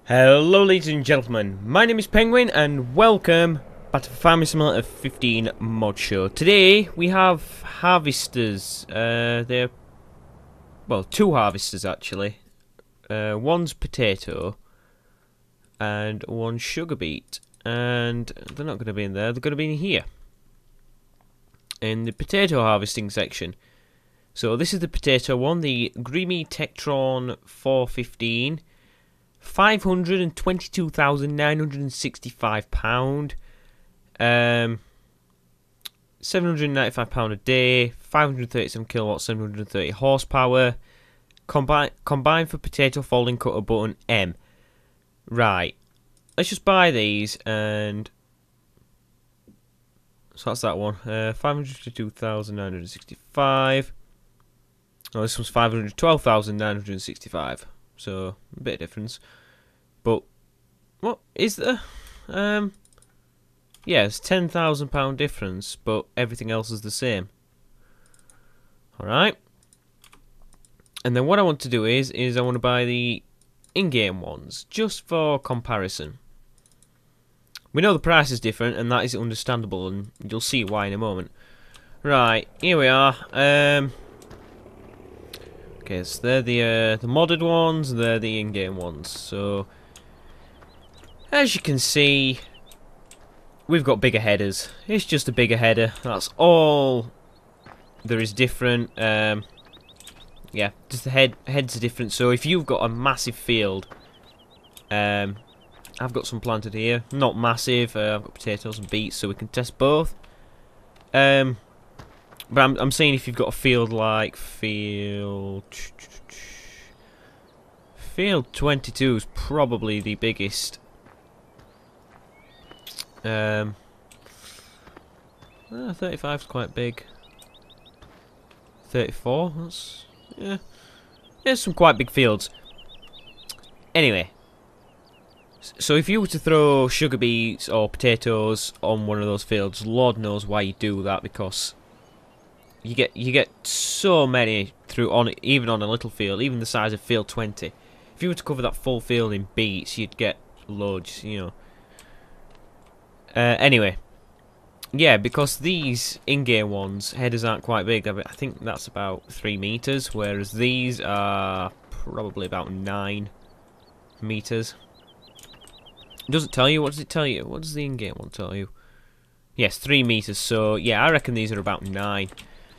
Hello ladies and gentlemen, my name is Penguin and welcome back to the Farming Simulator 15 mod show. Today we have harvesters, they're, well, two harvesters actually. One's potato and one's sugar beet, and they're not going to be in there, they're going to be in here. In the potato harvesting section. So this is the potato one, the Grimme Tektron 415. £522,965, £795 a day, 537 kilowatts, 730 horsepower, combined for potato folding cutter button M. Right, let's just buy these, and so that's that one. 522,965. Oh, this one's 512,965. So a bit of difference, but what is there? Yeah, it's £10,000 difference, but everything else is the same. All right, and then what I want to do is I want to buy the in-game ones just for comparison. We know the price is different, and that is understandable, and you'll see why in a moment. Right, here we are. Okay, so they're the modded ones, and they're the in-game ones. So, as you can see, we've got bigger headers. It's just a bigger header. That's all there is different. Yeah, just the heads are different. So if you've got a massive field, I've got some planted here. Not massive. I've got potatoes and beets, so we can test both. But I'm saying if you've got a field like field 22 is probably the biggest. 35 is quite big. 34, that's, yeah. There's some quite big fields. Anyway, so if you were to throw sugar beets or potatoes on one of those fields, Lord knows why you do that, because you get so many through even on a little field, even the size of field 20. If you were to cover that full field in beets, you'd get loads, you know. Anyway, yeah, because these in-game ones, headers aren't quite big. I think that's about 3 meters, whereas these are probably about 9 meters. It doesn't tell you. What does it tell you? What does the in-game one tell you? Yes, 3 meters. So yeah, I reckon these are about 9.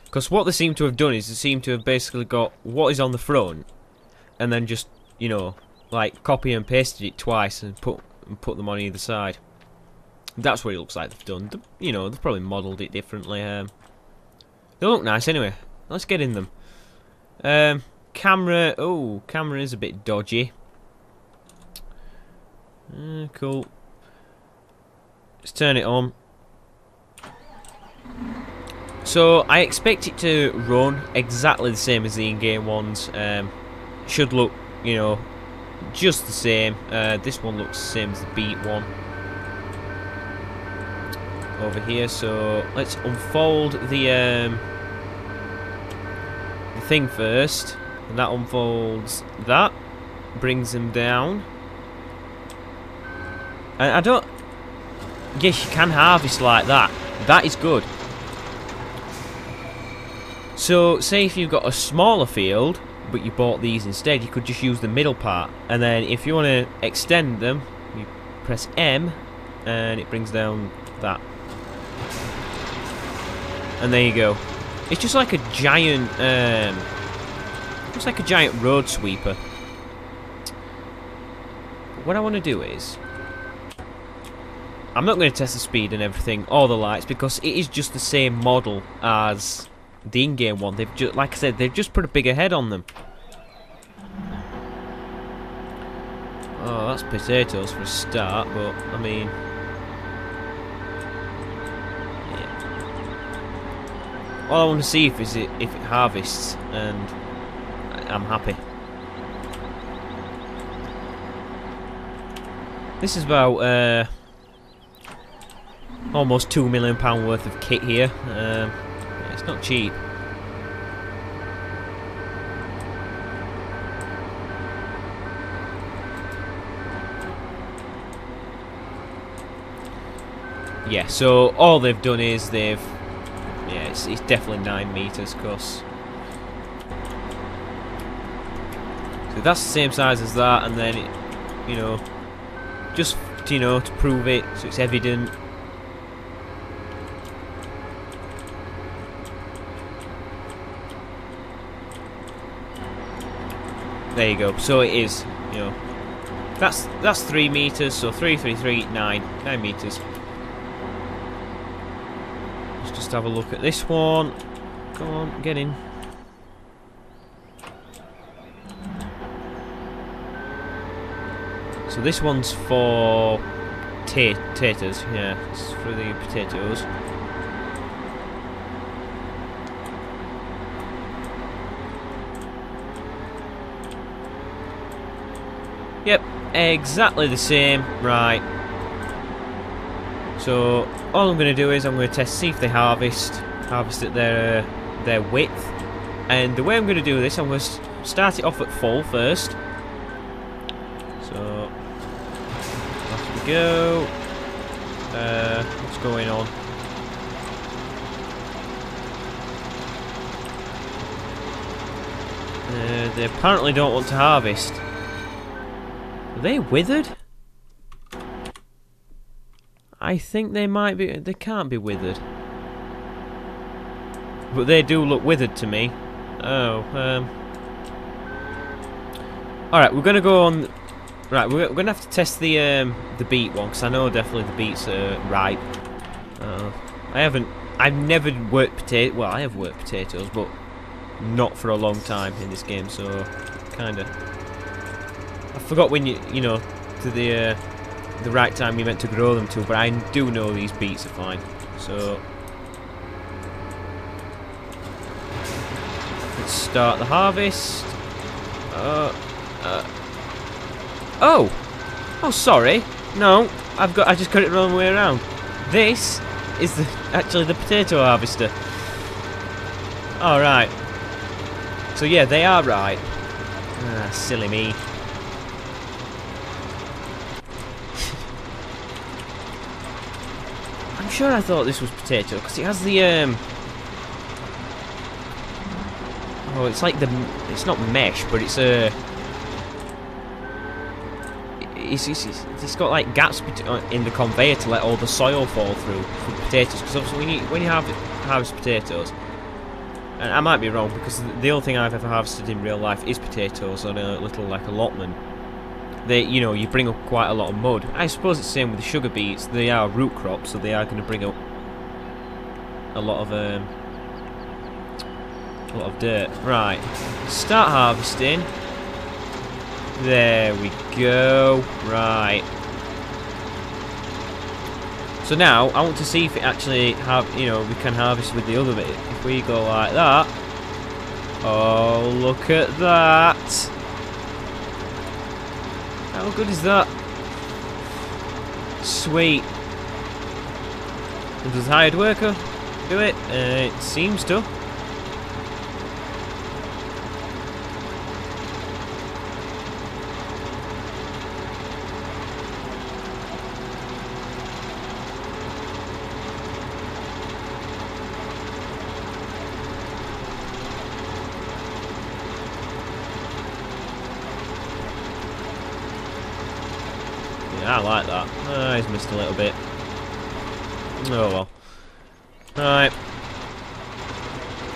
Because what they seem to have done is they seem to have basically got what is on the front, and then just, you know, like copy and pasted it twice and put them on either side. That's what it looks like they've done. You know, they've probably modelled it differently. They look nice anyway. Let's get in them. Camera. Oh, camera is a bit dodgy. Cool. Let's turn it on. So I expect it to run exactly the same as the in-game ones. Should look, you know, just the same. This one looks the same as the beet one over here. So let's unfold the thing first, and that unfolds that, brings them down. And I don't. Yes, you can harvest like that. That is good. So, say if you've got a smaller field, but you bought these instead, you could just use the middle part. And then if you want to extend them, you press M, and it brings down that. And there you go. It's just like a giant, it's like a giant road sweeper. What I want to do is, I'm not going to test the speed and everything, or the lights, because it is just the same model as the in-game one. They've just, like I said, they've just put a bigger head on them. Oh, that's potatoes for a start, but I mean, yeah. All I want to see if it harvests, and I'm happy. This is about almost £2 million worth of kit here. It's not cheap. yeah, so all they've done is they've... Yeah, it's definitely 9 meters, cause... So that's the same size as that, and then, you know, just, you know, to prove it, so it's evident. There you go. So it is, you know, that's 3 meters. So 3, 3, 3, 9 meters. Let's just have a look at this one. Come on, get in. So this one's for taters. Yeah, it's for the potatoes. Yep, exactly the same. Right. So all I'm going to do is I'm going to see if they harvest at their width. And the way I'm going to do this, I'm going to start it off at full first. So off we go. What's going on? They apparently don't want to harvest. Are they withered? I think they might be. They can't be withered. But they do look withered to me. Oh, alright, we're gonna go on. Right, we're gonna have to test the beet one, because I know definitely the beets are ripe. I've never worked potato. Well, I have worked potatoes, but not for a long time in this game, so kinda. I forgot when you know, to the right time you meant to grow them to, but I do know these beets are fine. So let's start the harvest. Oh, sorry. No, I just got it the wrong way around. This is actually the potato harvester. All right. So yeah, they are right. Ah, silly me. I'm sure I thought this was potato because it has the oh, it's like it's not mesh, but it's it's got like gaps in the conveyor to let all the soil fall through for potatoes. Because obviously when you harvest potatoes, and I might be wrong because the only thing I've ever harvested in real life is potatoes on a little like allotment. You know, you bring up quite a lot of mud. I suppose it's the same with the sugar beets. They are root crops, so they are going to bring up a lot of dirt. Right, start harvesting. There we go. Right. So now I want to see if it actually we can harvest with the other bit. If we go like that. Oh, look at that. How good is that? Sweet. And does hired worker do it? It seems to. I like that. Oh, he's missed a little bit. Oh well. Right.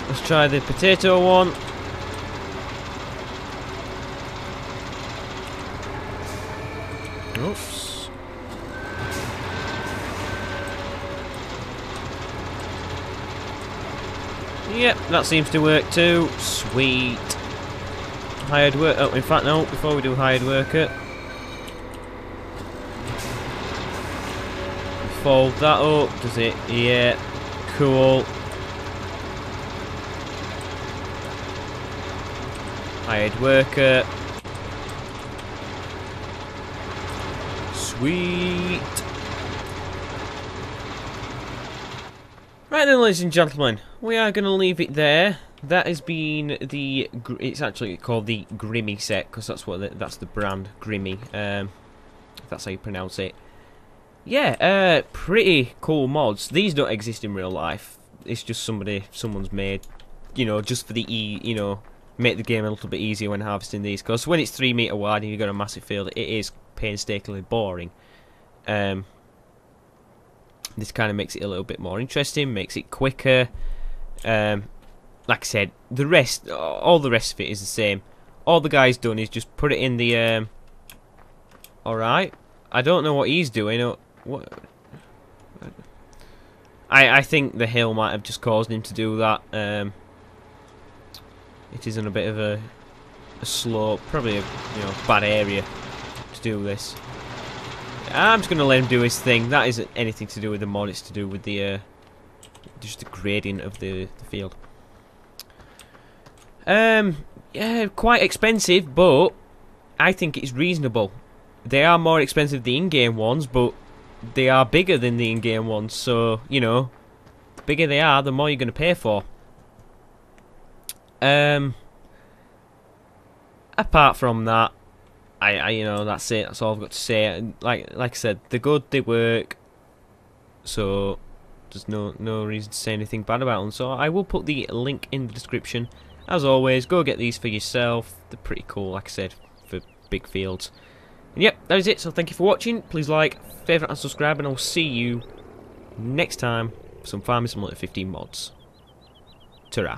Let's try the potato one. Oops. Yep, that seems to work too. Sweet. Hired work. Oh, in fact, no. Before we do hired worker. Fold that up, does it? Yeah, cool. Hired worker. Sweet. Right then, ladies and gentlemen, we are going to leave it there. That has been the. It's actually called the Grimme set because that's the brand, Grimme. If that's how you pronounce it. Yeah, pretty cool mods. These don't exist in real life. It's just someone's made, you know, just for the make the game a little bit easier when harvesting these. Because when it's 3 meter wide and you've got a massive field, it is painstakingly boring. This kind of makes it a little bit more interesting, makes it quicker. Like I said, all the rest of it is the same. All the guy's done is just put it in the. Alright, I don't know what he's doing. What? I think the hill might have just caused him to do that. It is in a bit of a slope, probably a bad area to do this. I'm just gonna let him do his thing. That isn't anything to do with the mod. It's to do with the just the gradient of the field. Yeah, quite expensive, but I think it's reasonable. They are more expensive than the in-game ones, but they are bigger than the in-game ones. So you know, the bigger they are, the more you're gonna pay for. Apart from that, I that's it. That's all I've got to say. And like I said, they're good. They work. So there's no reason to say anything bad about them. So I will put the link in the description. As always, go get these for yourself. They're pretty cool, like I said, for big fields. And yep, that is it. So thank you for watching. Please like, favourite, and subscribe, and I'll see you next time for some Farming Simulator 15 mods. Ta-ra.